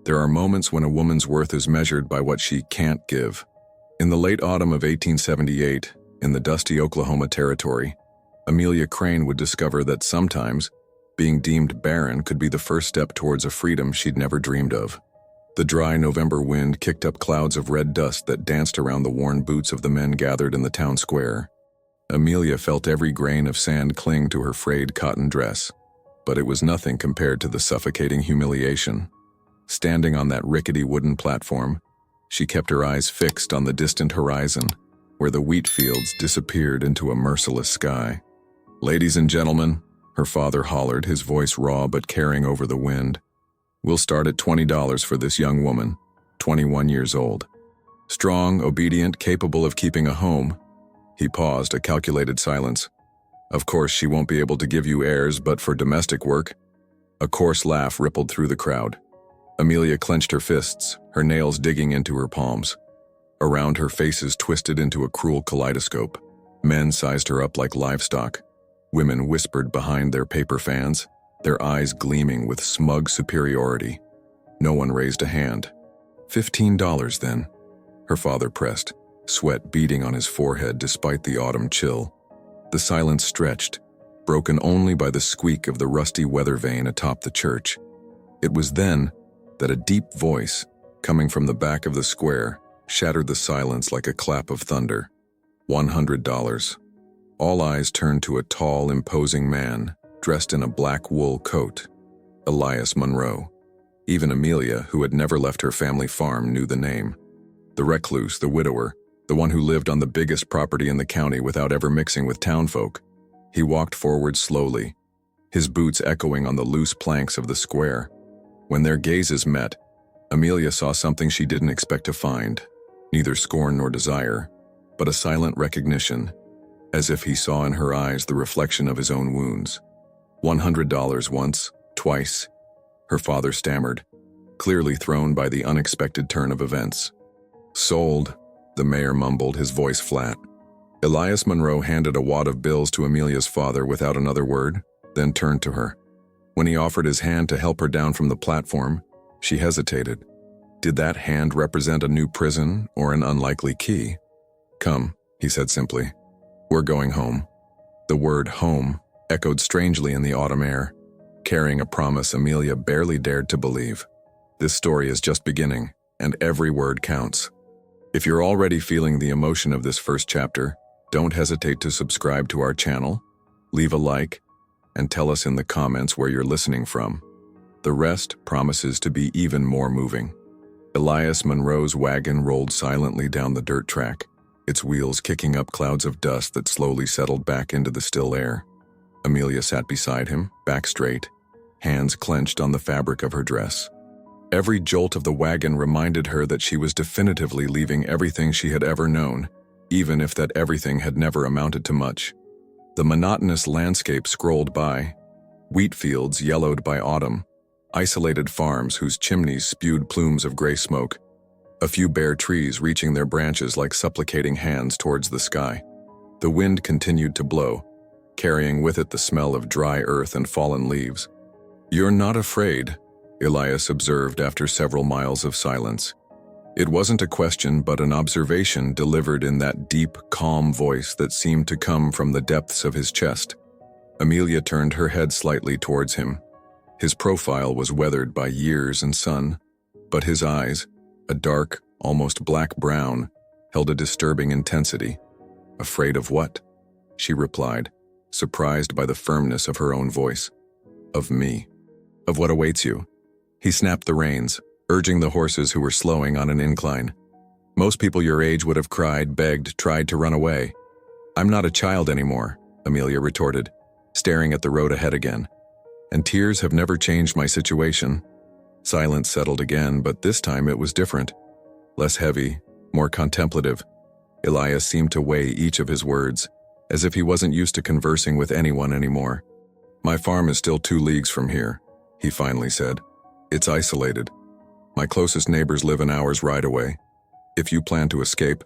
There are moments when a woman's worth is measured by what she can't give. In the late autumn of 1878, in the dusty Oklahoma Territory, Amelia Crane would discover that sometimes being deemed barren could be the first step towards a freedom she'd never dreamed of. The dry November wind kicked up clouds of red dust that danced around the worn boots of the men gathered in the town square. Amelia felt every grain of sand cling to her frayed cotton dress, but it was nothing compared to the suffocating humiliation. Standing on that rickety wooden platform, she kept her eyes fixed on the distant horizon, where the wheat fields disappeared into a merciless sky. "Ladies and gentlemen," her father hollered, his voice raw but carrying over the wind, "we'll start at $20 for this young woman, 21 years old. Strong, obedient, capable of keeping a home." He paused, a calculated silence. "Of course, she won't be able to give you heirs, but for domestic work." A coarse laugh rippled through the crowd. Amelia clenched her fists, her nails digging into her palms. Around her, faces twisted into a cruel kaleidoscope. Men sized her up like livestock. Women whispered behind their paper fans, their eyes gleaming with smug superiority. No one raised a hand. $15 then, her father pressed, sweat beading on his forehead despite the autumn chill. The silence stretched, broken only by the squeak of the rusty weather vane atop the church. It was then that a deep voice, coming from the back of the square, shattered the silence like a clap of thunder. $100. All eyes turned to a tall, imposing man, dressed in a black wool coat. Elias Monroe. Even Amelia, who had never left her family farm, knew the name. The recluse, the widower, the one who lived on the biggest property in the county without ever mixing with townfolk. He walked forward slowly, his boots echoing on the loose planks of the square. When their gazes met, Amelia saw something she didn't expect to find, neither scorn nor desire, but a silent recognition, as if he saw in her eyes the reflection of his own wounds. $100 once, twice, her father stammered, clearly thrown by the unexpected turn of events. "Sold," the mayor mumbled, his voice flat. Elias Monroe handed a wad of bills to Amelia's father without another word, then turned to her. When he offered his hand to help her down from the platform, she hesitated. Did that hand represent a new prison or an unlikely key? "Come," he said simply. "We're going home." The word home echoed strangely in the autumn air, carrying a promise Amelia barely dared to believe. This story is just beginning, and every word counts. If you're already feeling the emotion of this first chapter, don't hesitate to subscribe to our channel, leave a like, and tell us in the comments where you're listening from. The rest promises to be even more moving. Elias Monroe's wagon rolled silently down the dirt track, its wheels kicking up clouds of dust that slowly settled back into the still air. Amelia sat beside him, back straight, hands clenched on the fabric of her dress. Every jolt of the wagon reminded her that she was definitively leaving everything she had ever known, even if that everything had never amounted to much. The monotonous landscape scrolled by, wheat fields yellowed by autumn, isolated farms whose chimneys spewed plumes of gray smoke, a few bare trees reaching their branches like supplicating hands towards the sky. The wind continued to blow, carrying with it the smell of dry earth and fallen leaves. "You're not afraid," Elias observed after several miles of silence. It wasn't a question but an observation delivered in that deep, calm voice that seemed to come from the depths of his chest. Amelia turned her head slightly towards him. His profile was weathered by years and sun, but his eyes, a dark, almost black brown, held a disturbing intensity. "Afraid of what?" she replied, surprised by the firmness of her own voice. "Of me. Of what awaits you." He snapped the reins, urging the horses who were slowing on an incline. "Most people your age would have cried, begged, tried to run away." "I'm not a child anymore," Amelia retorted, staring at the road ahead again. "And tears have never changed my situation." Silence settled again, but this time it was different. Less heavy, more contemplative. Elias seemed to weigh each of his words, as if he wasn't used to conversing with anyone anymore. "My farm is still 2 leagues from here," he finally said. "It's isolated. My closest neighbors live an hour's ride away. If you plan to escape,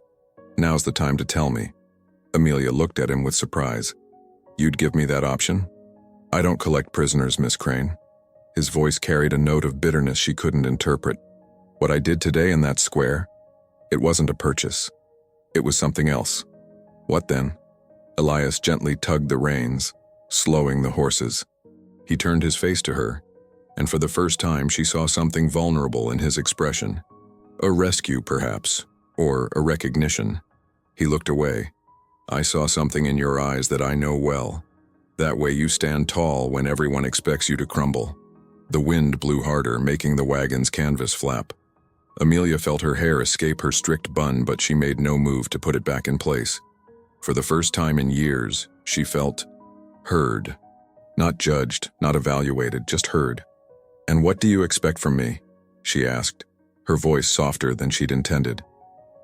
now's the time to tell me." Amelia looked at him with surprise. "You'd give me that option?" "I don't collect prisoners, Miss Crane." His voice carried a note of bitterness she couldn't interpret. What I did today in that square? It wasn't a purchase. It was something else. What then? Elias gently tugged the reins, slowing the horses. He turned his face to her, and for the first time she saw something vulnerable in his expression. A rescue, perhaps, or a recognition. He looked away. I saw something in your eyes that I know well. That way you stand tall when everyone expects you to crumble. The wind blew harder, making the wagon's canvas flap. Amelia felt her hair escape her strict bun, but she made no move to put it back in place. For the first time in years, she felt heard. Not judged, not evaluated, just heard. "And what do you expect from me?" she asked, her voice softer than she'd intended.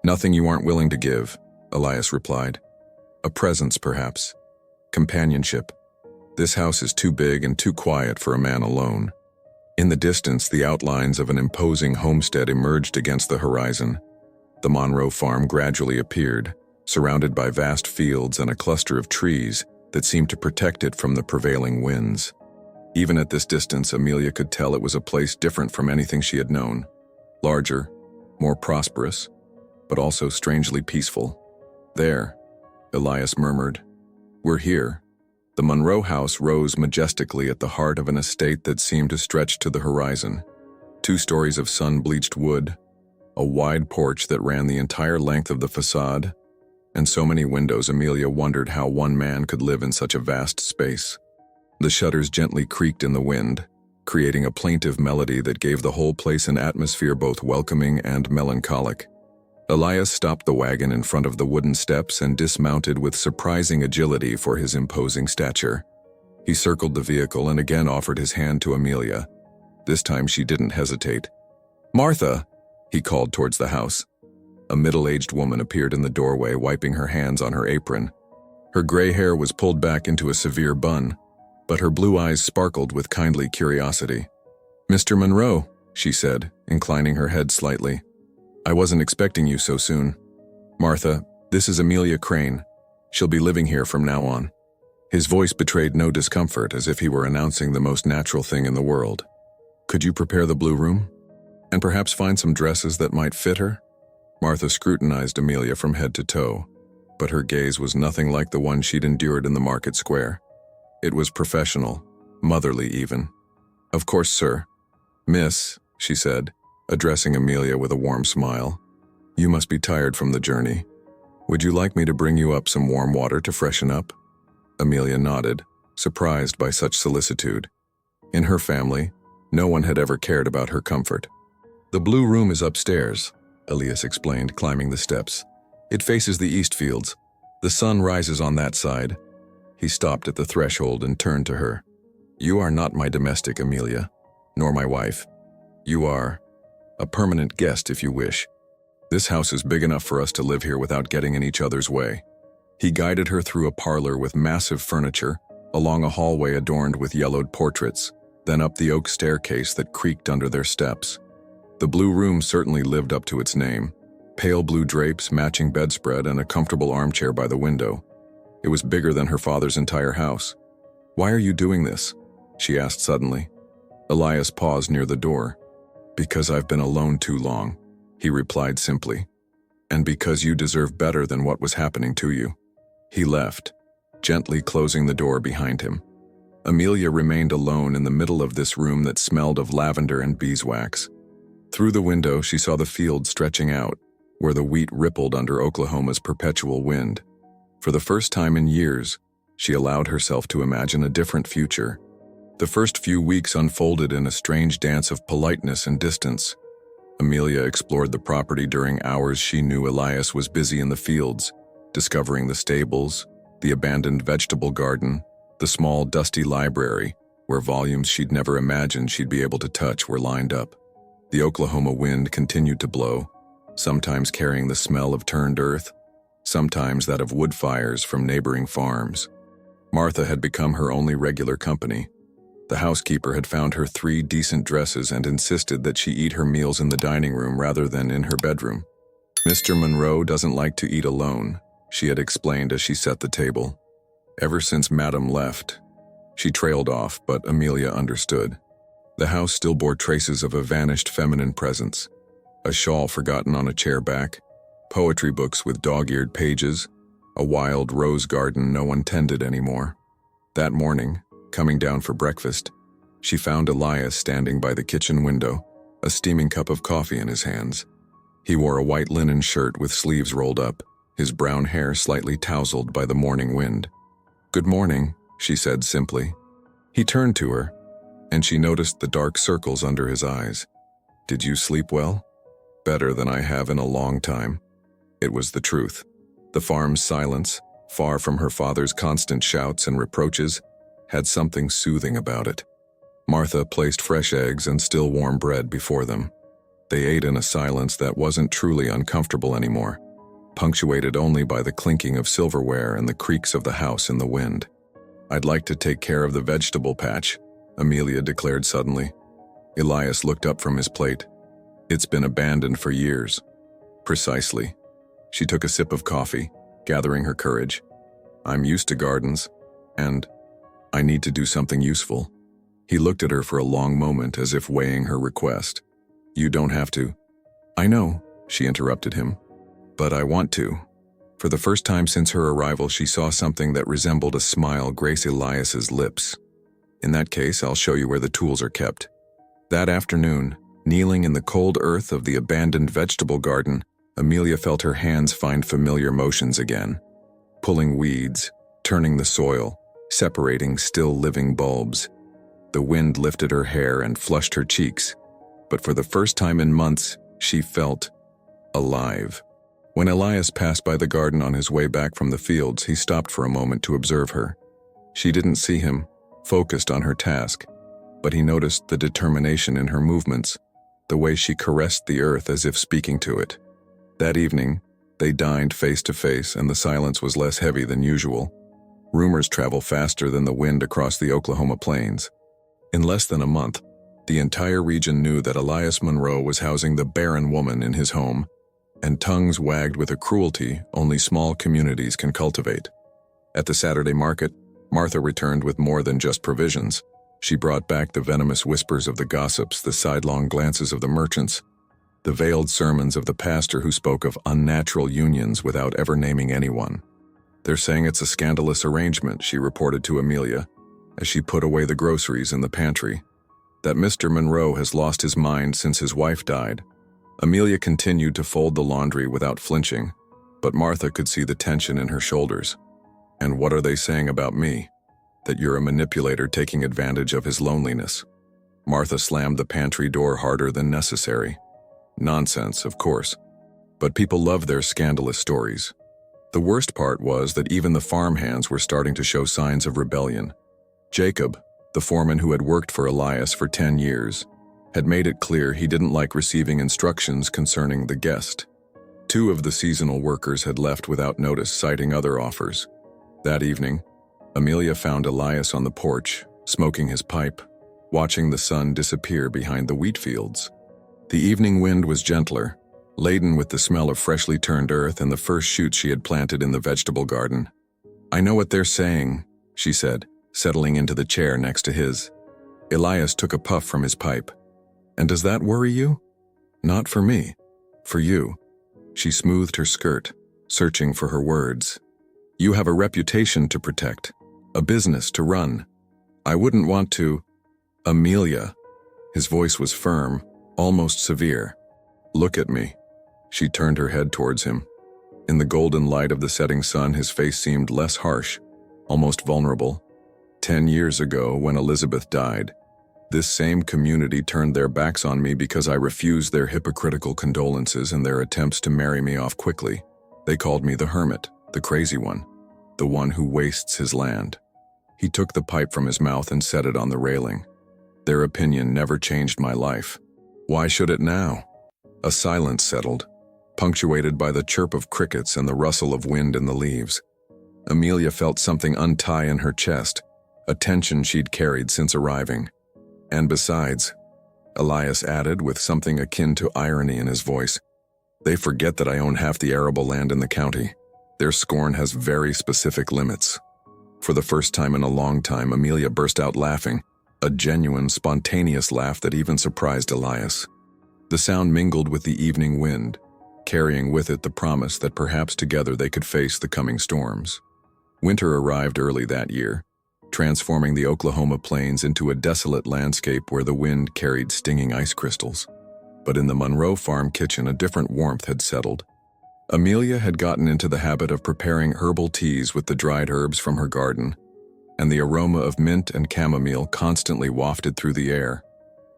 "Nothing you aren't willing to give," Elias replied. "A presence, perhaps. Companionship. This house is too big and too quiet for a man alone." In the distance, the outlines of an imposing homestead emerged against the horizon. The Monroe farm gradually appeared, surrounded by vast fields and a cluster of trees that seemed to protect it from the prevailing winds. Even at this distance, Amelia could tell it was a place different from anything she had known. Larger, more prosperous, but also strangely peaceful. "There," Elias murmured. "We're here." The Monroe house rose majestically at the heart of an estate that seemed to stretch to the horizon. 2 stories of sun-bleached wood, a wide porch that ran the entire length of the facade, and so many windows Amelia wondered how one man could live in such a vast space. The shutters gently creaked in the wind, creating a plaintive melody that gave the whole place an atmosphere both welcoming and melancholic. Elias stopped the wagon in front of the wooden steps and dismounted with surprising agility for his imposing stature. He circled the vehicle and again offered his hand to Amelia. This time she didn't hesitate. "Martha!" he called towards the house. A middle-aged woman appeared in the doorway, wiping her hands on her apron. Her gray hair was pulled back into a severe bun, but her blue eyes sparkled with kindly curiosity. "Mr. Monroe," she said, inclining her head slightly. "I wasn't expecting you so soon. Martha, this is Amelia Crane. She'll be living here from now on." His voice betrayed no discomfort, as if he were announcing the most natural thing in the world. "Could you prepare the blue room? And perhaps find some dresses that might fit her?" Martha scrutinized Amelia from head to toe, but her gaze was nothing like the one she'd endured in the market square. It was professional, motherly even. "Of course, sir." "Miss," she said, addressing Amelia with a warm smile, "you must be tired from the journey. Would you like me to bring you up some warm water to freshen up?" Amelia nodded, surprised by such solicitude. In her family, no one had ever cared about her comfort. "The blue room is upstairs," Elias explained, climbing the steps. "It faces the east fields. The sun rises on that side." He stopped at the threshold and turned to her. "You are not my domestic, Amelia, nor my wife. You are a permanent guest, if you wish. This house is big enough for us to live here without getting in each other's way." He guided her through a parlor with massive furniture, along a hallway adorned with yellowed portraits, then up the oak staircase that creaked under their steps. The blue room certainly lived up to its name. Pale blue drapes, matching bedspread, and a comfortable armchair by the window. It was bigger than her father's entire house. "Why are you doing this?" she asked suddenly. Elias paused near the door. "Because I've been alone too long," he replied simply. "And because you deserve better than what was happening to you." He left, gently closing the door behind him. Amelia remained alone in the middle of this room that smelled of lavender and beeswax. Through the window, she saw the field stretching out, where the wheat rippled under Oklahoma's perpetual wind. For the first time in years, she allowed herself to imagine a different future. The first few weeks unfolded in a strange dance of politeness and distance. Amelia explored the property during hours she knew Elias was busy in the fields, discovering the stables, the abandoned vegetable garden, the small, dusty library, where volumes she'd never imagined she'd be able to touch were lined up. The Oklahoma wind continued to blow, sometimes carrying the smell of turned earth, sometimes that of wood fires from neighboring farms. Martha had become her only regular company. The housekeeper had found her 3 decent dresses and insisted that she eat her meals in the dining room rather than in her bedroom. "Mr. Monroe doesn't like to eat alone," she had explained as she set the table. "Ever since Madam left." She trailed off, but Amelia understood. The house still bore traces of a vanished feminine presence. A shawl forgotten on a chair back, poetry books with dog-eared pages, a wild rose garden no one tended anymore. That morning, coming down for breakfast, she found Elias standing by the kitchen window, a steaming cup of coffee in his hands. He wore a white linen shirt with sleeves rolled up, his brown hair slightly tousled by the morning wind. "Good morning," she said simply. He turned to her, and she noticed the dark circles under his eyes. "Did you sleep well?" "Better than I have in a long time." It was the truth. The farm's silence, far from her father's constant shouts and reproaches, had something soothing about it. Martha placed fresh eggs and still warm bread before them. They ate in a silence that wasn't truly uncomfortable anymore, punctuated only by the clinking of silverware and the creaks of the house in the wind. "I'd like to take care of the vegetable patch," Amelia declared suddenly. Elias looked up from his plate. "It's been abandoned for years." "Precisely." She took a sip of coffee, gathering her courage. "I'm used to gardens, and I need to do something useful." He looked at her for a long moment as if weighing her request. "You don't have to." "I know," she interrupted him, "but I want to." For the first time since her arrival, she saw something that resembled a smile grace Elias's lips. "In that case, I'll show you where the tools are kept." That afternoon, kneeling in the cold earth of the abandoned vegetable garden, Amelia felt her hands find familiar motions again. Pulling weeds, turning the soil, separating still living bulbs. The wind lifted her hair and flushed her cheeks, but for the first time in months, she felt alive. When Elias passed by the garden on his way back from the fields, he stopped for a moment to observe her. She didn't see him, focused on her task, but he noticed the determination in her movements, the way she caressed the earth as if speaking to it. That evening, they dined face to face, and the silence was less heavy than usual. Rumors travel faster than the wind across the Oklahoma plains. In less than a month, the entire region knew that Elias Monroe was housing the barren woman in his home, and tongues wagged with a cruelty only small communities can cultivate. At the Saturday market, Martha returned with more than just provisions. She brought back the venomous whispers of the gossips, the sidelong glances of the merchants, the veiled sermons of the pastor who spoke of unnatural unions without ever naming anyone. "They're saying it's a scandalous arrangement," she reported to Amelia, as she put away the groceries in the pantry. "That Mr. Monroe has lost his mind since his wife died." Amelia continued to fold the laundry without flinching, but Martha could see the tension in her shoulders. "And what are they saying about me? That you're a manipulator taking advantage of his loneliness." Martha slammed the pantry door harder than necessary. "Nonsense, of course. But people love their scandalous stories." The worst part was that even the farmhands were starting to show signs of rebellion. Jacob, the foreman who had worked for Elias for 10 years, had made it clear he didn't like receiving instructions concerning the guest. 2 of the seasonal workers had left without notice, citing other offers. That evening, Amelia found Elias on the porch, smoking his pipe, watching the sun disappear behind the wheat fields. The evening wind was gentler, laden with the smell of freshly turned earth and the first shoots she had planted in the vegetable garden. "I know what they're saying," she said, settling into the chair next to his. Elias took a puff from his pipe. "And does that worry you?" "Not for me. For you." She smoothed her skirt, searching for her words. "You have a reputation to protect, a business to run. I wouldn't want to—" "Amelia." His voice was firm, almost severe. "Look at me." She turned her head towards him. In the golden light of the setting sun, his face seemed less harsh, almost vulnerable. 10 years ago, when Elizabeth died, this same community turned their backs on me because I refused their hypocritical condolences and their attempts to marry me off quickly. They called me the hermit, the crazy one, the one who wastes his land. He took the pipe from his mouth and set it on the railing. Their opinion never changed my life. Why should it now? A silence settled, punctuated by the chirp of crickets and the rustle of wind in the leaves. Amelia felt something untie in her chest, a tension she'd carried since arriving. "And besides," Elias added with something akin to irony in his voice, "they forget that I own half the arable land in the county. Their scorn has very specific limits." For the first time in a long time, Amelia burst out laughing. a genuine, spontaneous laugh that even surprised Elias. The sound mingled with the evening wind, carrying with it the promise that perhaps together they could face the coming storms. Winter arrived early that year, transforming the Oklahoma plains into a desolate landscape where the wind carried stinging ice crystals. But in the Monroe farm kitchen, a different warmth had settled. Amelia had gotten into the habit of preparing herbal teas with the dried herbs from her garden, and the aroma of mint and chamomile constantly wafted through the air.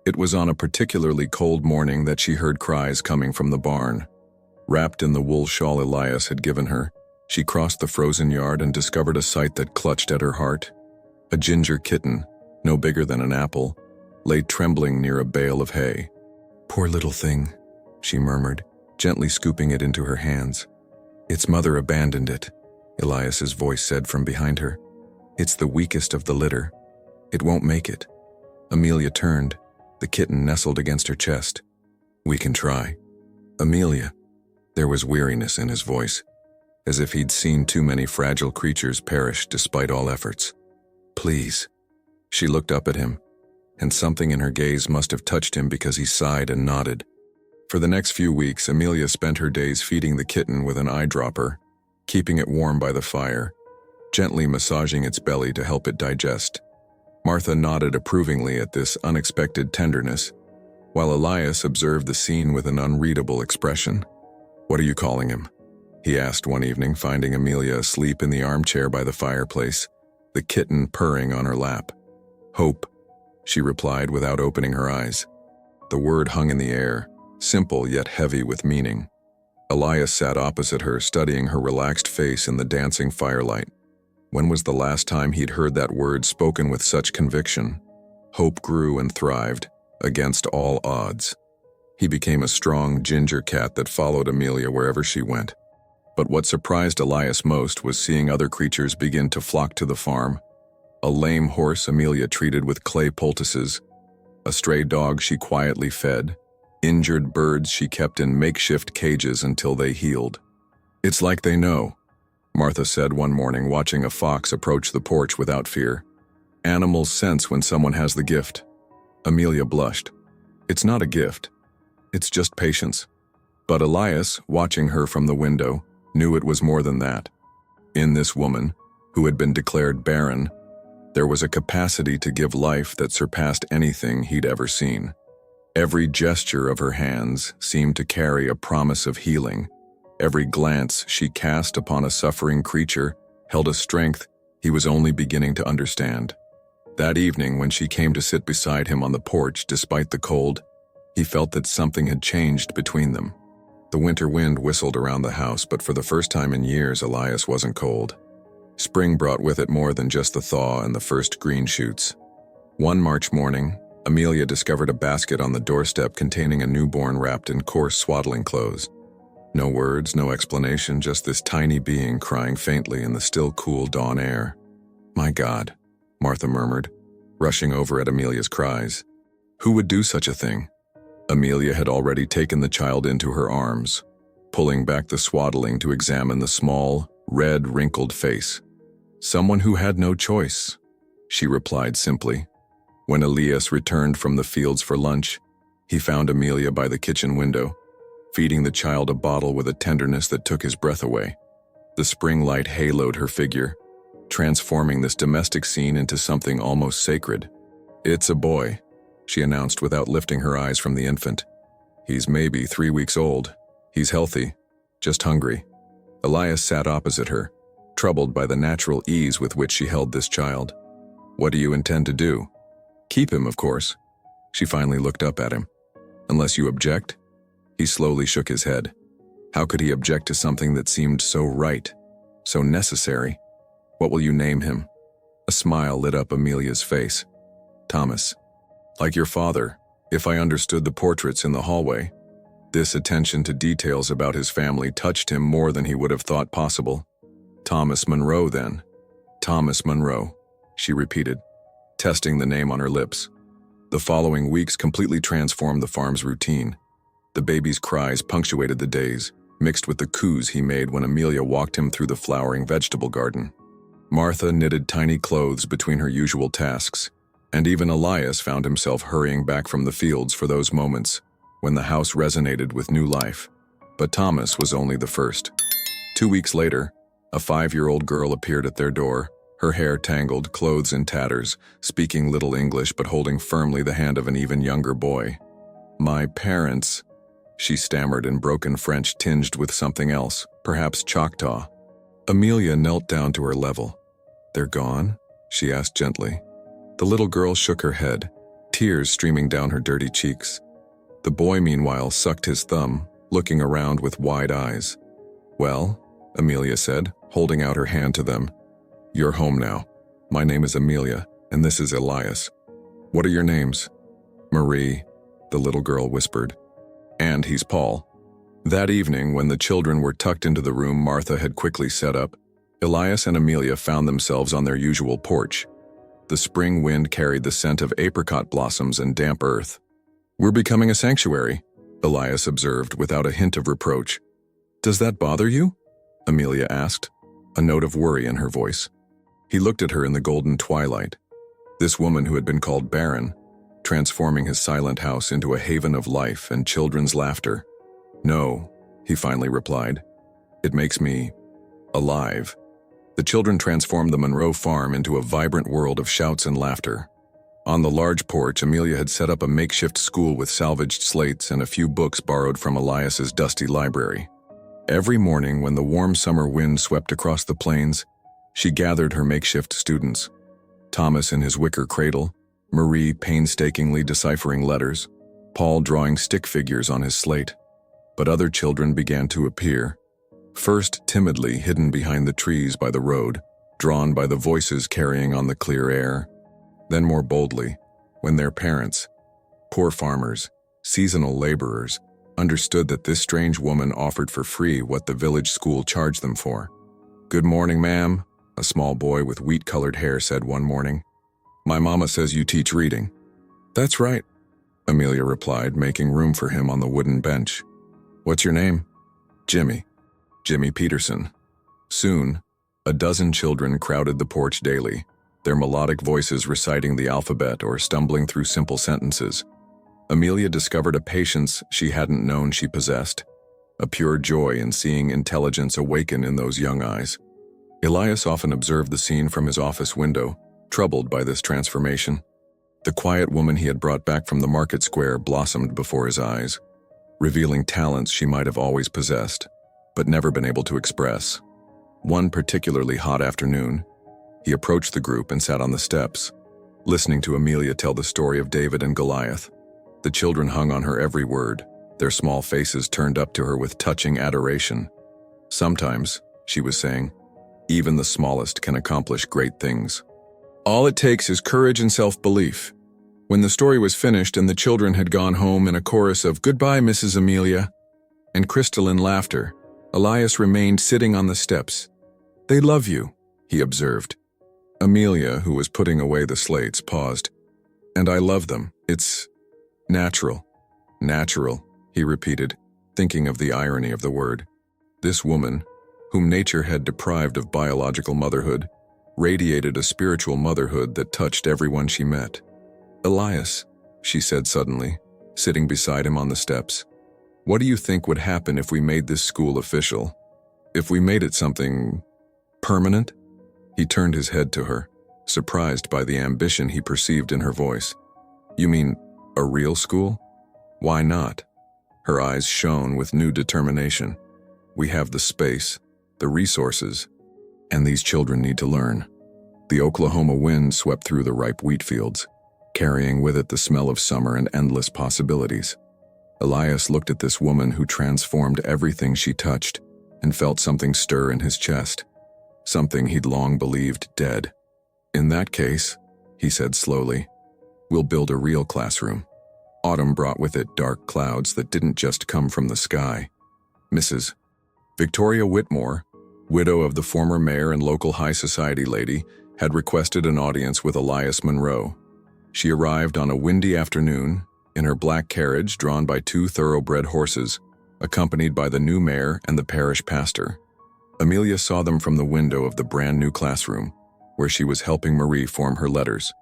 It was on a particularly cold morning that she heard cries coming from the barn. Wrapped in the wool shawl Elias had given her, she crossed the frozen yard and discovered a sight that clutched at her heart. A ginger kitten, no bigger than an apple, lay trembling near a bale of hay. "Poor little thing," she murmured, gently scooping it into her hands. "Its mother abandoned it," Elias's voice said from behind her. "It's the weakest of the litter. It won't make it." Amelia turned, the kitten nestled against her chest. "We can try." "Amelia." There was weariness in his voice, as if he'd seen too many fragile creatures perish despite all efforts. "Please." She looked up at him, and something in her gaze must have touched him because he sighed and nodded. For the next few weeks, Amelia spent her days feeding the kitten with an eyedropper, keeping it warm by the fire, gently massaging its belly to help it digest. Martha nodded approvingly at this unexpected tenderness, while Elias observed the scene with an unreadable expression. "What are you calling him?" he asked one evening, finding Amelia asleep in the armchair by the fireplace, the kitten purring on her lap. "Hope," she replied without opening her eyes. The word hung in the air, simple yet heavy with meaning. Elias sat opposite her, studying her relaxed face in the dancing firelight. When was the last time he'd heard that word spoken with such conviction? Hope grew and thrived, against all odds. He became a strong ginger cat that followed Amelia wherever she went. But what surprised Elias most was seeing other creatures begin to flock to the farm. A lame horse Amelia treated with clay poultices, a stray dog she quietly fed, injured birds she kept in makeshift cages until they healed. "It's like they know," Martha said one morning, watching a fox approach the porch without fear. "Animals sense when someone has the gift." Amelia blushed. "It's not a gift. It's just patience." But Elias, watching her from the window, knew it was more than that. In this woman, who had been declared barren, there was a capacity to give life that surpassed anything he'd ever seen. Every gesture of her hands seemed to carry a promise of healing. Every glance she cast upon a suffering creature held a strength he was only beginning to understand. That evening, when she came to sit beside him on the porch despite the cold, he felt that something had changed between them. The winter wind whistled around the house, but for the first time in years, Elias wasn't cold. Spring brought with it more than just the thaw and the first green shoots. One March morning, Amelia discovered a basket on the doorstep containing a newborn wrapped in coarse swaddling clothes. No words, no explanation, just this tiny being crying faintly in the still cool dawn air. "My God," Martha murmured, rushing over at Amelia's cries. Who would do such a thing? Amelia had already taken the child into her arms, pulling back the swaddling to examine the small, red, wrinkled face. "Someone who had no choice," she replied simply. When Elias returned from the fields for lunch, he found Amelia by the kitchen window, feeding the child a bottle with a tenderness that took his breath away. The spring light haloed her figure, transforming this domestic scene into something almost sacred. "It's a boy," she announced without lifting her eyes from the infant. "He's maybe 3 weeks old. He's healthy, just hungry." Elias sat opposite her, troubled by the natural ease with which she held this child. "What do you intend to do?" "Keep him, of course." She finally looked up at him. "Unless you object?" He slowly shook his head. How could he object to something that seemed so right, so necessary? "What will you name him?" A smile lit up Amelia's face. "Thomas. Like your father, if I understood the portraits in the hallway." This attention to details about his family touched him more than he would have thought possible. "Thomas Monroe, then." "Thomas Monroe," she repeated, testing the name on her lips. The following weeks completely transformed the farm's routine. The baby's cries punctuated the days, mixed with the coos he made when Amelia walked him through the flowering vegetable garden. Martha knitted tiny clothes between her usual tasks, And even Elias found himself hurrying back from the fields for those moments when the house resonated with new life. But Thomas was only the first. 2 weeks later, a 5-year-old girl appeared at their door, her hair tangled, clothes in tatters, speaking little English but holding firmly the hand of an even younger boy. "My parents," she stammered in broken French tinged with something else, perhaps Choctaw. Amelia knelt down to her level. "They're gone?" she asked gently. The little girl shook her head, tears streaming down her dirty cheeks. The boy, meanwhile, sucked his thumb, looking around with wide eyes. "Well," Amelia said, holding out her hand to them. "You're home now. My name is Amelia, and this is Elias. What are your names?" "Marie," the little girl whispered. "And he's Paul." That evening, when the children were tucked into the room Martha had quickly set up, Elias and Amelia found themselves on their usual porch. The spring wind carried the scent of apricot blossoms and damp earth. "We're becoming a sanctuary," Elias observed without a hint of reproach. "Does that bother you?" Amelia asked, a note of worry in her voice. He looked at her in the golden twilight. This woman who had been called barren, transforming his silent house into a haven of life and children's laughter. "No," he finally replied. "It makes me alive." The children transformed the Monroe farm into a vibrant world of shouts and laughter. On the large porch, Amelia had set up a makeshift school with salvaged slates and a few books borrowed from Elias's dusty library. Every morning, when the warm summer wind swept across the plains, she gathered her makeshift students. Thomas in his wicker cradle, Marie painstakingly deciphering letters, Paul drawing stick figures on his slate. But other children began to appear, first timidly hidden behind the trees by the road, drawn by the voices carrying on the clear air, then more boldly, when their parents, poor farmers, seasonal laborers, understood that this strange woman offered for free what the village school charged them for. "Good morning, ma'am," a small boy with wheat-colored hair said one morning. "My mama says you teach reading." "That's right," Amelia replied, making room for him on the wooden bench. "What's your name?" "Jimmy. Jimmy Peterson." Soon, a dozen children crowded the porch daily, their melodic voices reciting the alphabet or stumbling through simple sentences. Amelia discovered a patience she hadn't known she possessed, a pure joy in seeing intelligence awaken in those young eyes. Elias often observed the scene from his office window, troubled by this transformation. The quiet woman he had brought back from the market square blossomed before his eyes, revealing talents she might have always possessed, but never been able to express. One particularly hot afternoon, he approached the group and sat on the steps, listening to Amelia tell the story of David and Goliath. The children hung on her every word, their small faces turned up to her with touching adoration. "Sometimes," she was saying, "even the smallest can accomplish great things. All it takes is courage and self-belief." When the story was finished and the children had gone home in a chorus of "Goodbye, Mrs. Amelia," and crystalline laughter, Elias remained sitting on the steps. "They love you," he observed. Amelia, who was putting away the slates, paused. "And I love them. It's natural." "Natural," he repeated, thinking of the irony of the word. This woman, whom nature had deprived of biological motherhood, radiated a spiritual motherhood that touched everyone she met. "Elias," she said suddenly, sitting beside him on the steps, "what do you think would happen if we made this school official? If we made it something permanent?" He turned his head to her, surprised by the ambition he perceived in her voice. "You mean a real school? Why not?" Her eyes shone with new determination. "We have the space, the resources, and these children need to learn." The Oklahoma wind swept through the ripe wheat fields, carrying with it the smell of summer and endless possibilities. Elias looked at this woman who transformed everything she touched and felt something stir in his chest, something he'd long believed dead. "In that case," he said slowly, "we'll build a real classroom." Autumn brought with it dark clouds that didn't just come from the sky. Mrs. Victoria Whitmore, widow of the former mayor and local high society lady, had requested an audience with Elias Monroe. She arrived on a windy afternoon, in her black carriage drawn by 2 thoroughbred horses, accompanied by the new mayor and the parish pastor. Amelia saw them from the window of the brand new classroom, where she was helping Marie form her letters.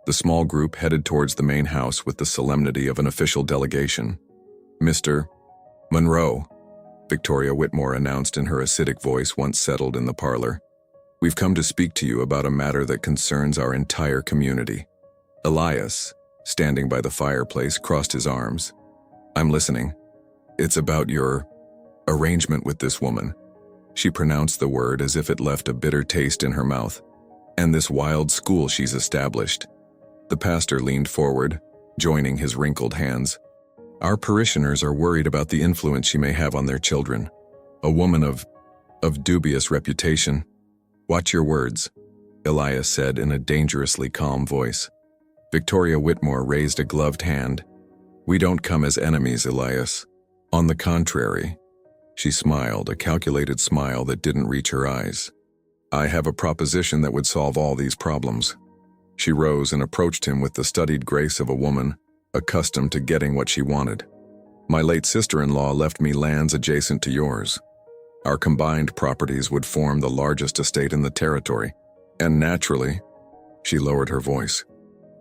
The small group headed towards the main house with the solemnity of an official delegation. "Mr. Monroe," Victoria Whitmore announced in her acidic voice once settled in the parlor. "We've come to speak to you about a matter that concerns our entire community." Elias, standing by the fireplace, crossed his arms. "I'm listening. It's about your arrangement with this woman." She pronounced the word as if it left a bitter taste in her mouth. "And this wild school she's established." The pastor leaned forward, joining his wrinkled hands. "Our parishioners are worried about the influence she may have on their children. A woman of dubious reputation." "Watch your words," Elias said in a dangerously calm voice. Victoria Whitmore raised a gloved hand. "We don't come as enemies, Elias. On the contrary." She smiled, a calculated smile that didn't reach her eyes. "I have a proposition that would solve all these problems." She rose and approached him with the studied grace of a woman accustomed to getting what she wanted. "My late sister-in-law left me lands adjacent to yours. Our combined properties would form the largest estate in the territory, and naturally," she lowered her voice,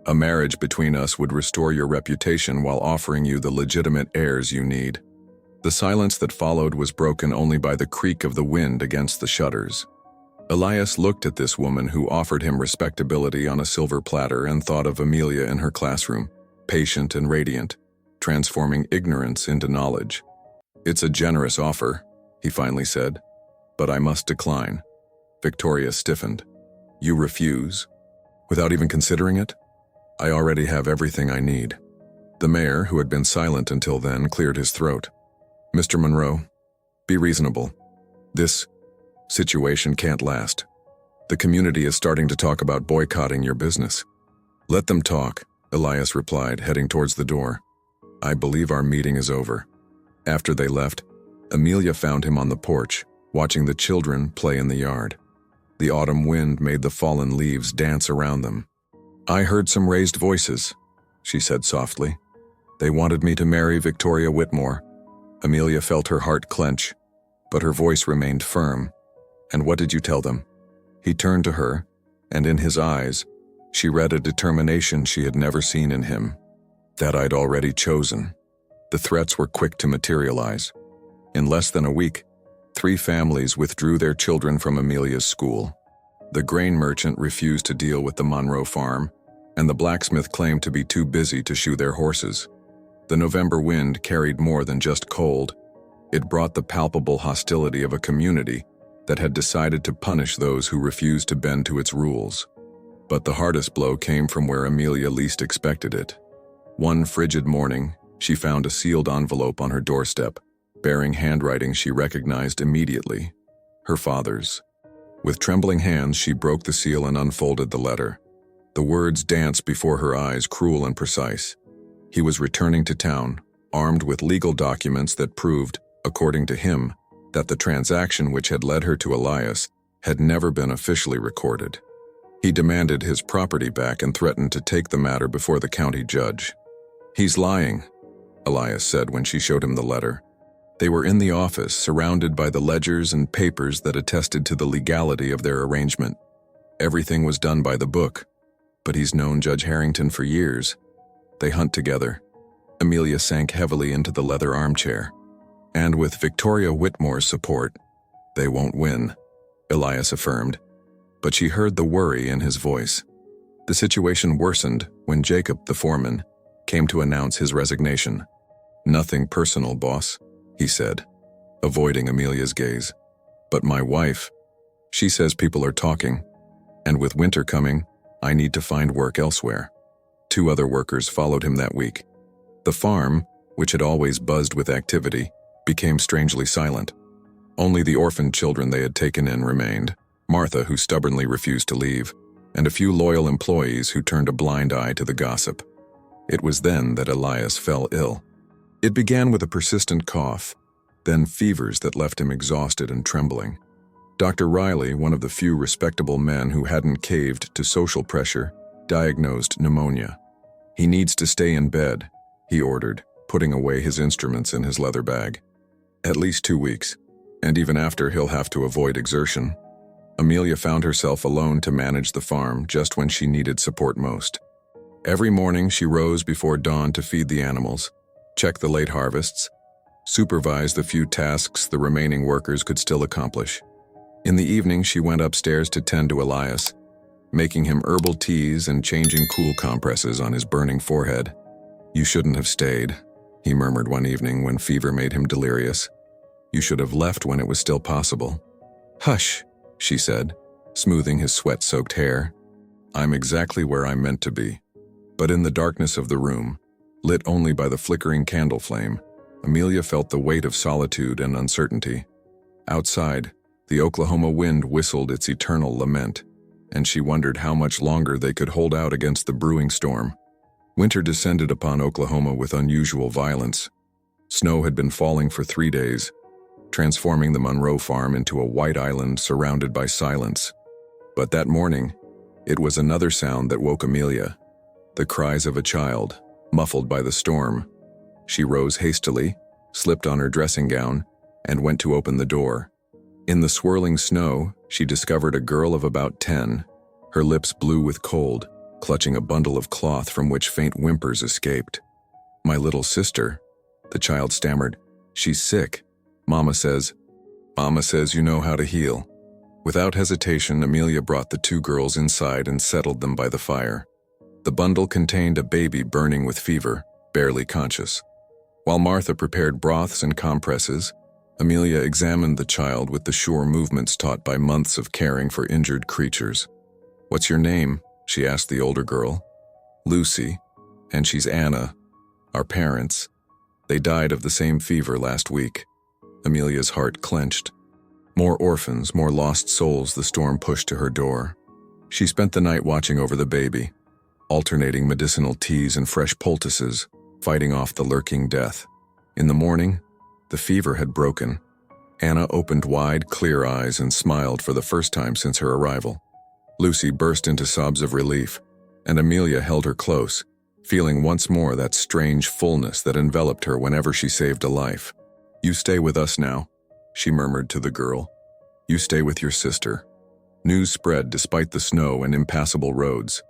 "a marriage between us would restore your reputation while offering you the legitimate heirs you need." The silence that followed was broken only by the creak of the wind against the shutters. Elias looked at this woman who offered him respectability on a silver platter and thought of Amelia in her classroom, patient and radiant, transforming ignorance into knowledge. "It's a generous offer," he finally said, "but I must decline." Victoria stiffened. "You refuse? Without even considering it?" "I already have everything I need." The mayor, who had been silent until then, cleared his throat. "Mr. Monroe, be reasonable. This situation can't last. The community is starting to talk about boycotting your business." "Let them talk," Elias replied, heading towards the door. "I believe our meeting is over." After they left, Amelia found him on the porch, watching the children play in the yard. The autumn wind made the fallen leaves dance around them. "I heard some raised voices," she said softly. "They wanted me to marry Victoria Whitmore." Amelia felt her heart clench, but her voice remained firm. "And what did you tell them?" He turned to her, and in his eyes, she read a determination she had never seen in him. "That I'd already chosen." The threats were quick to materialize. In less than a week, 3 families withdrew their children from Amelia's school. The grain merchant refused to deal with the Monroe farm, and the blacksmith claimed to be too busy to shoe their horses. The November wind carried more than just cold. It brought the palpable hostility of a community that had decided to punish those who refused to bend to its rules. But the hardest blow came from where Amelia least expected it. One frigid morning, she found a sealed envelope on her doorstep, bearing handwriting she recognized immediately, her father's. With trembling hands, she broke the seal and unfolded the letter. The words danced before her eyes, cruel and precise. He was returning to town, armed with legal documents that proved, according to him, that the transaction which had led her to Elias had never been officially recorded. He demanded his property back and threatened to take the matter before the county judge. "He's lying," Elias said when she showed him the letter. They were in the office, surrounded by the ledgers and papers that attested to the legality of their arrangement. Everything was done by the book, but he's known Judge Harrington for years. They hunt together. Amelia sank heavily into the leather armchair. "And with Victoria Whitmore's support, they won't win," Elias affirmed. But she heard the worry in his voice. The situation worsened when Jacob, the foreman, came to announce his resignation. "Nothing personal, boss," he said, avoiding Amelia's gaze. "But my wife, she says people are talking, and with winter coming, I need to find work elsewhere." 2 other workers followed him that week. The farm, which had always buzzed with activity, became strangely silent. Only the orphaned children they had taken in remained, Martha, who stubbornly refused to leave, and a few loyal employees who turned a blind eye to the gossip. It was then that Elias fell ill. It began with a persistent cough, then fevers that left him exhausted and trembling. Dr. Riley, one of the few respectable men who hadn't caved to social pressure, diagnosed pneumonia. "He needs to stay in bed," he ordered, putting away his instruments in his leather bag. "At least 2 weeks, and even after he'll have to avoid exertion." Amelia found herself alone to manage the farm just when she needed support most. Every morning she rose before dawn to feed the animals, check the late harvests, supervise the few tasks the remaining workers could still accomplish. In the evening she went upstairs to tend to Elias, making him herbal teas and changing cool compresses on his burning forehead. "You shouldn't have stayed," he murmured one evening when fever made him delirious. "You should have left when it was still possible." "Hush," she said, smoothing his sweat-soaked hair. "I'm exactly where I'm meant to be." But in the darkness of the room, lit only by the flickering candle flame, Amelia felt the weight of solitude and uncertainty. Outside, the Oklahoma wind whistled its eternal lament, and she wondered how much longer they could hold out against the brewing storm. Winter descended upon Oklahoma with unusual violence. Snow had been falling for 3 days, transforming the Monroe farm into a white island surrounded by silence. But that morning, it was another sound that woke Amelia, the cries of a child, muffled by the storm. She rose hastily, slipped on her dressing gown, and went to open the door. In the swirling snow, she discovered a girl of about 10, her lips blue with cold, clutching a bundle of cloth from which faint whimpers escaped. "My little sister," the child stammered. "She's sick. Mama says you know how to heal." Without hesitation, Amelia brought the 2 girls inside and settled them by the fire. The bundle contained a baby burning with fever, barely conscious. While Martha prepared broths and compresses, Amelia examined the child with the sure movements taught by months of caring for injured creatures. "What's your name?" she asked the older girl. "Lucy, and she's Anna. Our parents. They died of the same fever last week." Amelia's heart clenched. More orphans, more lost souls the storm pushed to her door. She spent the night watching over the baby, alternating medicinal teas and fresh poultices, fighting off the lurking death. In the morning, the fever had broken. Anna opened wide, clear eyes and smiled for the first time since her arrival. Lucy burst into sobs of relief, and Amelia held her close, feeling once more that strange fullness that enveloped her whenever she saved a life. "You stay with us now," she murmured to the girl. "You stay with your sister." News spread despite the snow and impassable roads.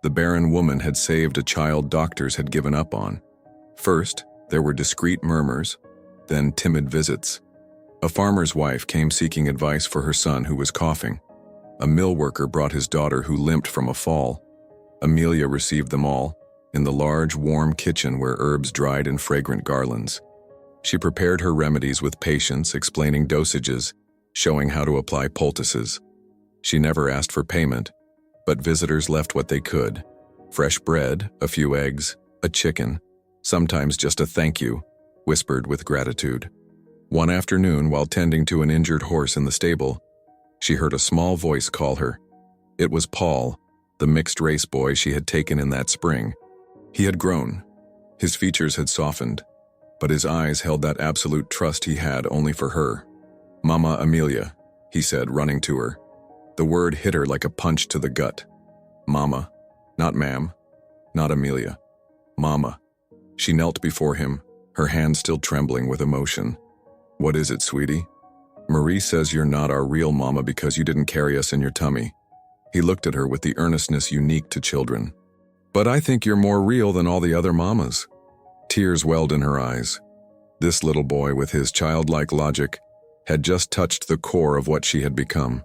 The barren woman had saved a child doctors had given up on. First, there were discreet murmurs, then timid visits. A farmer's wife came seeking advice for her son who was coughing. A mill worker brought his daughter who limped from a fall. Amelia received them all, in the large, warm kitchen where herbs dried in fragrant garlands. She prepared her remedies with patience, explaining dosages, showing how to apply poultices. She never asked for payment, but visitors left what they could: fresh bread, a few eggs, a chicken, sometimes just a "thank you," whispered with gratitude. One afternoon, while tending to an injured horse in the stable, she heard a small voice call her. It was Paul, the mixed-race boy she had taken in that spring. He had grown. His features had softened, but his eyes held that absolute trust he had only for her. "Mama Amelia," he said, running to her. The word hit her like a punch to the gut. Mama, not ma'am, not Amelia. Mama. She knelt before him, her hand still trembling with emotion. "What is it, sweetie?" "Marie says you're not our real mama because you didn't carry us in your tummy." He looked at her with the earnestness unique to children. "But I think you're more real than all the other mamas." Tears welled in her eyes. This little boy, with his childlike logic, had just touched the core of what she had become.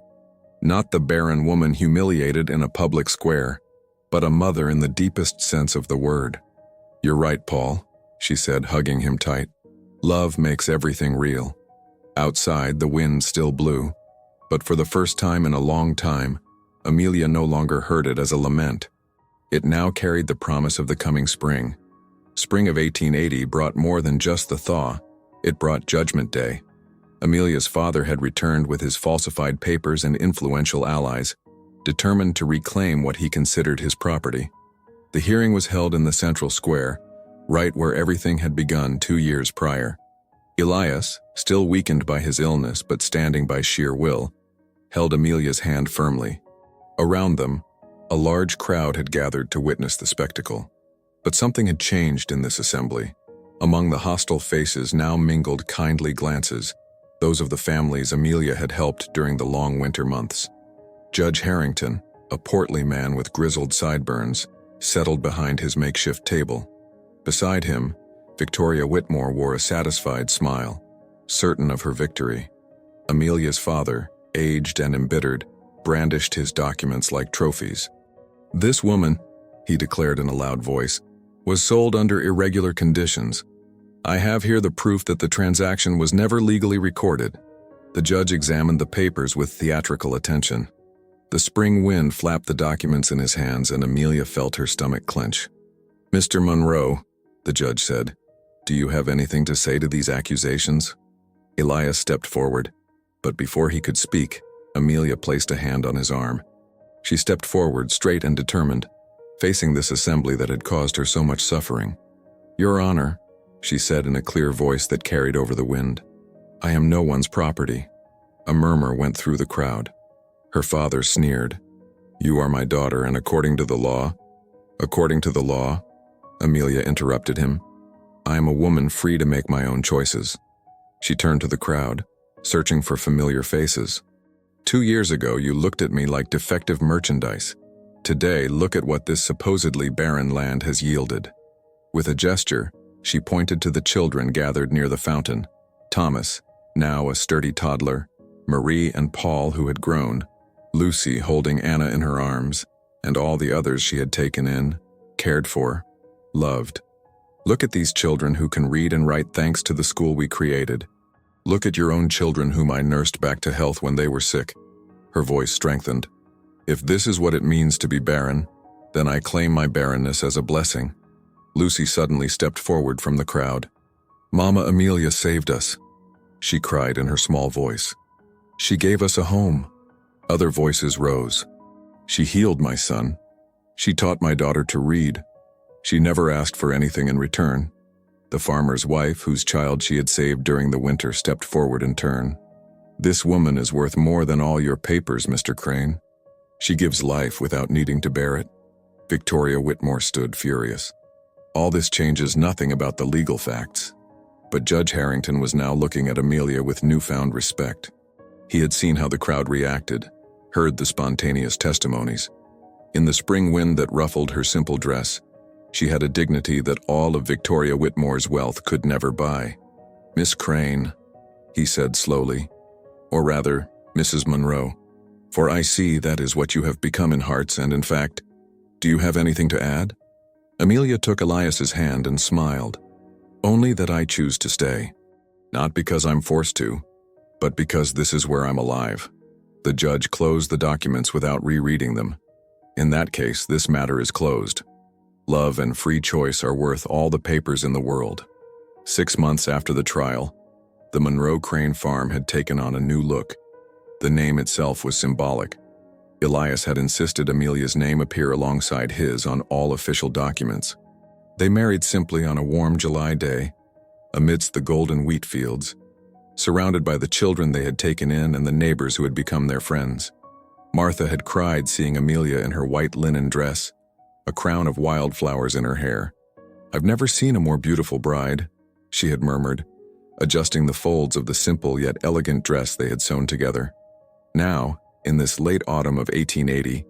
Not the barren woman humiliated in a public square, but a mother in the deepest sense of the word. "You're right, Paul," she said, hugging him tight. "Love makes everything real." Outside, the wind still blew, but for the first time in a long time, Amelia no longer heard it as a lament. It now carried the promise of the coming spring. Spring of 1880 brought more than just the thaw, it brought Judgment Day. Amelia's father had returned with his falsified papers and influential allies, determined to reclaim what he considered his property. The hearing was held in the central square, right where everything had begun 2 years prior. Elias, still weakened by his illness but standing by sheer will, held Amelia's hand firmly. Around them, a large crowd had gathered to witness the spectacle. But something had changed in this assembly. Among the hostile faces now mingled kindly glances, those of the families Amelia had helped during the long winter months. Judge Harrington, a portly man with grizzled sideburns, settled behind his makeshift table. Beside him, Victoria Whitmore wore a satisfied smile, certain of her victory. Amelia's father, aged and embittered, brandished his documents like trophies. "This woman," he declared in a loud voice, "was sold under irregular conditions. I have here the proof that the transaction was never legally recorded." The judge examined the papers with theatrical attention. The spring wind flapped the documents in his hands, and Amelia felt her stomach clench. "Mr. Monroe," the judge said, "do you have anything to say to these accusations?" Elias stepped forward, but before he could speak, Amelia placed a hand on his arm. She stepped forward, straight and determined, facing this assembly that had caused her so much suffering. "Your Honor," she said in a clear voice that carried over the wind, "I am no one's property." A murmur went through the crowd. Her father sneered. "You are my daughter, and according to the law—" "According to the law," Amelia interrupted him, "I am a woman free to make my own choices." She turned to the crowd, searching for familiar faces. "2 years ago, you looked at me like defective merchandise. Today, look at what this supposedly barren land has yielded." With a gesture, she pointed to the children gathered near the fountain. Thomas, now a sturdy toddler, Marie and Paul, who had grown, Lucy holding Anna in her arms, and all the others she had taken in, cared for, loved. "Look at these children who can read and write thanks to the school we created. Look at your own children whom I nursed back to health when they were sick." Her voice strengthened. "If this is what it means to be barren, then I claim my barrenness as a blessing." Lucy suddenly stepped forward from the crowd. "Mama Amelia saved us," she cried in her small voice. "She gave us a home." Other voices rose. "She healed my son. She taught my daughter to read. She never asked for anything in return." The farmer's wife, whose child she had saved during the winter, stepped forward in turn. "This woman is worth more than all your papers, Mr. Crane. She gives life without needing to bear it." Victoria Whitmore stood furious. All this changes nothing about the legal facts. But Judge Harrington was now looking at Amelia with newfound respect. He had seen how the crowd reacted, heard the spontaneous testimonies. In the spring wind that ruffled her simple dress, she had a dignity that all of Victoria Whitmore's wealth could never buy. "Miss Crane," he said slowly, "or rather, Mrs. Monroe, for I see that is what you have become in hearts and in fact. Do you have anything to add?" Amelia took Elias's hand and smiled. "Only that I choose to stay. Not because I'm forced to, but because this is where I'm alive." The judge closed the documents without rereading them. "In that case, this matter is closed. Love and free choice are worth all the papers in the world." 6 months after the trial, the Monroe Crane farm had taken on a new look. The name itself was symbolic. Elias had insisted Amelia's name appear alongside his on all official documents. They married simply on a warm July day, amidst the golden wheat fields, surrounded by the children they had taken in and the neighbors who had become their friends. Martha had cried seeing Amelia in her white linen dress, a crown of wildflowers in her hair. "I've never seen a more beautiful bride," she had murmured, adjusting the folds of the simple yet elegant dress they had sewn together. Now, in this late autumn of 1880,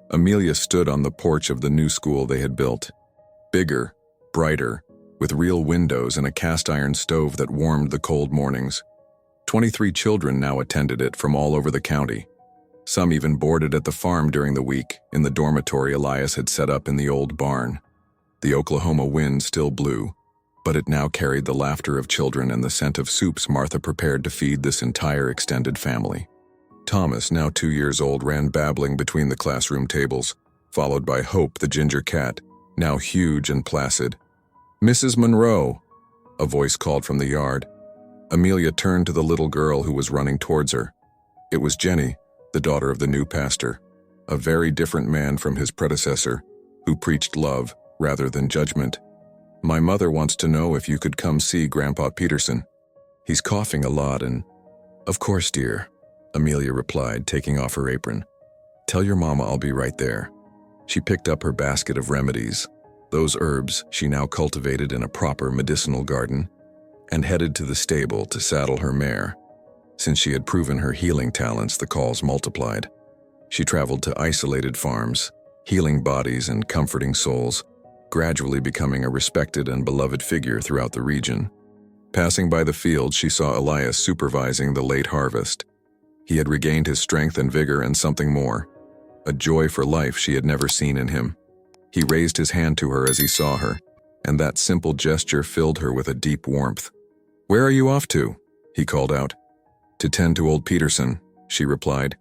Amelia stood on the porch of the new school they had built. Bigger, brighter, with real windows and a cast-iron stove that warmed the cold mornings. 23 children now attended it from all over the county. Some even boarded at the farm during the week, in the dormitory Elias had set up in the old barn. The Oklahoma wind still blew, but it now carried the laughter of children and the scent of soups Martha prepared to feed this entire extended family. Thomas, now 2 years old, ran babbling between the classroom tables, followed by Hope the ginger cat, now huge and placid. "Mrs. Monroe," a voice called from the yard. Amelia turned to the little girl who was running towards her. It was Jenny, the daughter of the new pastor, a very different man from his predecessor, who preached love rather than judgment. "My mother wants to know if you could come see Grandpa Peterson. He's coughing a lot and—" "Of course, dear," Amelia replied, taking off her apron. "Tell your mama I'll be right there." She picked up her basket of remedies, those herbs she now cultivated in a proper medicinal garden, and headed to the stable to saddle her mare. Since she had proven her healing talents, the calls multiplied. She traveled to isolated farms, healing bodies and comforting souls, gradually becoming a respected and beloved figure throughout the region. Passing by the field, she saw Elias supervising the late harvest. He had regained his strength and vigor and something more, a joy for life she had never seen in him. He raised his hand to her as he saw her, and that simple gesture filled her with a deep warmth. "Where are you off to?" he called out. "To tend to old Peterson," she replied.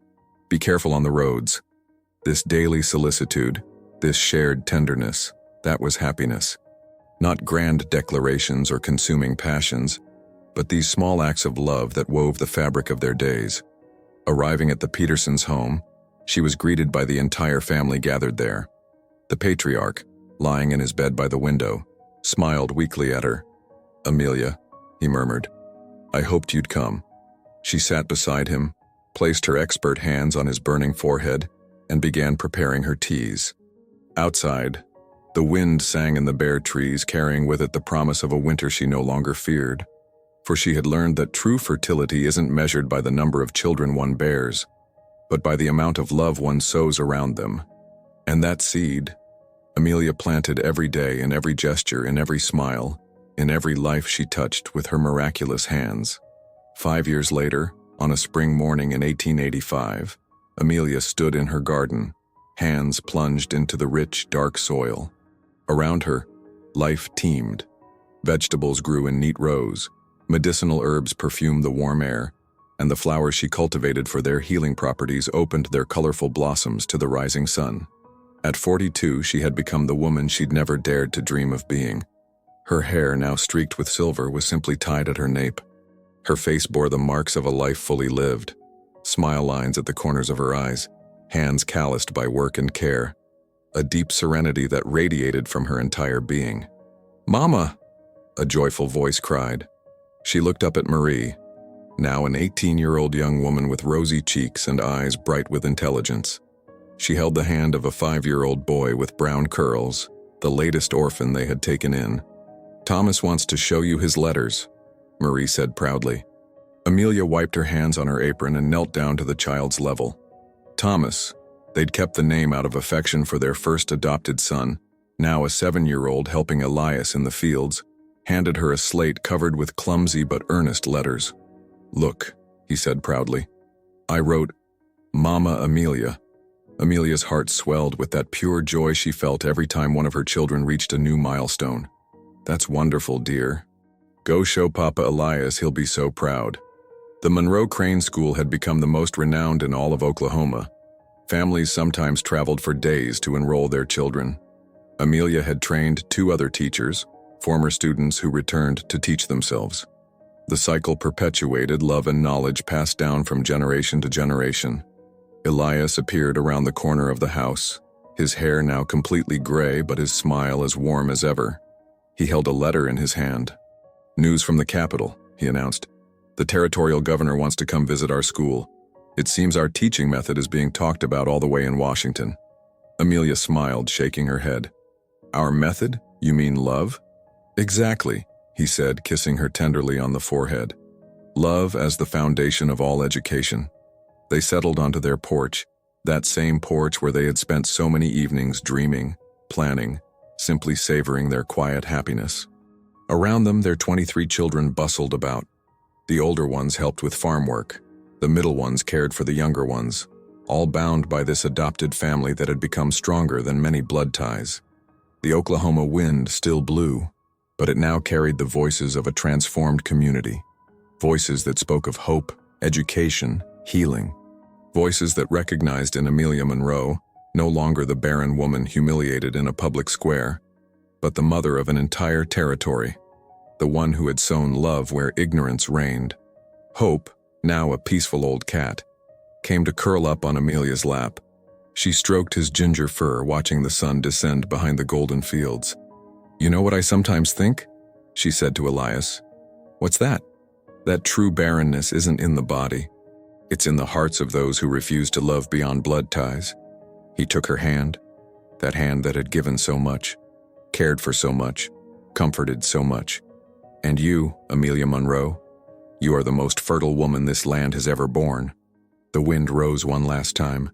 "Be careful on the roads." This daily solicitude, this shared tenderness, that was happiness. Not grand declarations or consuming passions, but these small acts of love that wove the fabric of their days. Arriving at the Petersons' home, she was greeted by the entire family gathered there. The patriarch, lying in his bed by the window, smiled weakly at her. "Amelia," he murmured, "I hoped you'd come." She sat beside him, placed her expert hands on his burning forehead, and began preparing her teas. Outside, the wind sang in the bare trees, carrying with it the promise of a winter she no longer feared. For she had learned that true fertility isn't measured by the number of children one bears, but by the amount of love one sows around them. And that seed, Amelia planted every day, in every gesture, in every smile, in every life she touched with her miraculous hands. 5 years later, on a spring morning in 1885, Amelia stood in her garden, hands plunged into the rich, dark soil. Around her, life teemed. Vegetables grew in neat rows, medicinal herbs perfumed the warm air, and the flowers she cultivated for their healing properties opened their colorful blossoms to the rising sun. At 42, she had become the woman she'd never dared to dream of being. Her hair, now streaked with silver, was simply tied at her nape. Her face bore the marks of a life fully lived, smile lines at the corners of her eyes, hands calloused by work and care, a deep serenity that radiated from her entire being. "Mama!" a joyful voice cried. She looked up at Marie, now an 18-year-old young woman with rosy cheeks and eyes bright with intelligence. She held the hand of a 5-year-old boy with brown curls, the latest orphan they had taken in. "Thomas wants to show you his letters," Marie said proudly. Amelia wiped her hands on her apron and knelt down to the child's level. Thomas, they'd kept the name out of affection for their first adopted son, now a 7-year-old helping Elias in the fields, handed her a slate covered with clumsy but earnest letters. "Look," he said proudly. "I wrote, Mama Amelia." Amelia's heart swelled with that pure joy she felt every time one of her children reached a new milestone. "That's wonderful, dear. Go show Papa Elias, he'll be so proud." The Monroe Crane School had become the most renowned in all of Oklahoma. Families sometimes traveled for days to enroll their children. Amelia had trained 2 other teachers, former students who returned to teach themselves. The cycle perpetuated, love and knowledge passed down from generation to generation. Elias appeared around the corner of the house, his hair now completely gray but his smile as warm as ever. He held a letter in his hand. "News from the capital," he announced. "The territorial governor wants to come visit our school. It seems our teaching method is being talked about all the way in Washington." Amelia smiled, shaking her head. "Our method? You mean love?" "Exactly," he said, kissing her tenderly on the forehead. "Love as the foundation of all education." They settled onto their porch, that same porch where they had spent so many evenings dreaming, planning, simply savoring their quiet happiness. Around them, their 23 children bustled about. The older ones helped with farm work. The middle ones cared for the younger ones, all bound by this adopted family that had become stronger than many blood ties. The Oklahoma wind still blew, but it now carried the voices of a transformed community. Voices that spoke of hope, education, healing. Voices that recognized in Amelia Monroe no longer the barren woman humiliated in a public square, but the mother of an entire territory, the one who had sown love where ignorance reigned. Hope, now a peaceful old cat, came to curl up on Amelia's lap. She stroked his ginger fur, watching the sun descend behind the golden fields. "You know what I sometimes think?" she said to Elias. "What's that?" "That true barrenness isn't in the body. It's in the hearts of those who refuse to love beyond blood ties." He took her hand, that hand that had given so much, cared for so much, comforted so much. "And you, Amelia Monroe, you are the most fertile woman this land has ever borne." The wind rose one last time,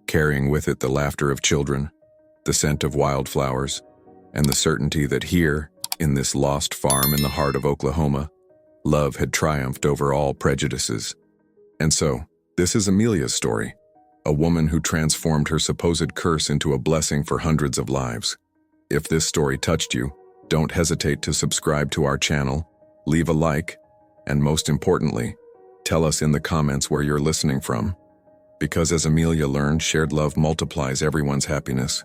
carrying with it the laughter of children, the scent of wildflowers, and the certainty that here, in this lost farm in the heart of Oklahoma, love had triumphed over all prejudices. And so, this is Amelia's story, a woman who transformed her supposed curse into a blessing for hundreds of lives. If this story touched you, don't hesitate to subscribe to our channel, leave a like, and most importantly, tell us in the comments where you're listening from. Because as Amelia learned, shared love multiplies everyone's happiness.